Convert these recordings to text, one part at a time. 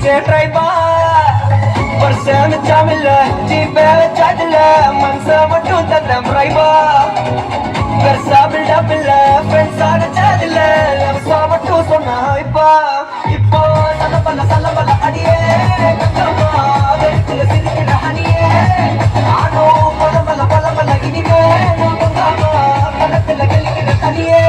ட்ரைபா வருஷம் மிச்சாமில்ல ஜீப்பே வச்சாதில்ல மனச மட்டும் தந்தம் ரைபா பெருசா பில்டப் இல்ல ஃப்ரெண்ட்ஸ் ஆனச்சாதில்ல லவ்ஸா மட்டும் சொன்னா இப்போ இப்போ சலபல அடியே கங்கம்மா வெறுத்துல சிரிக்கிற ஹனியே ஆனோ பலபல இனிமே நான் பொங்காமா கணத்துல கெளிக்கிற தனியே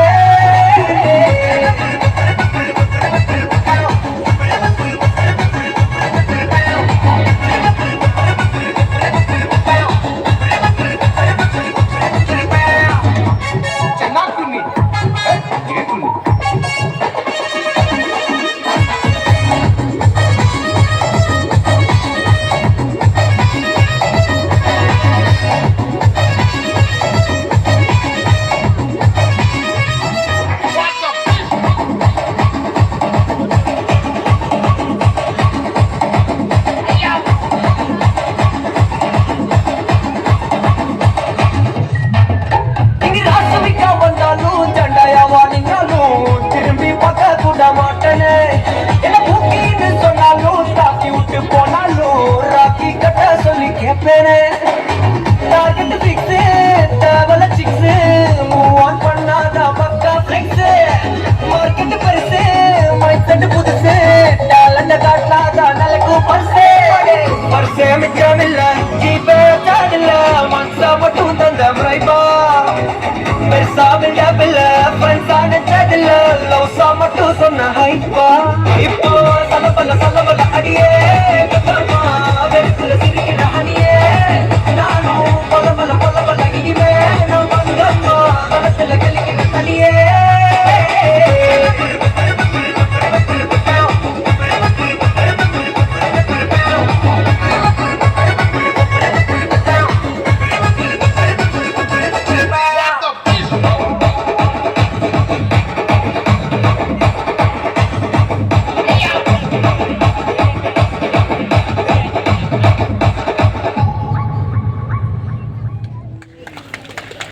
இப்போ சலபல அடியே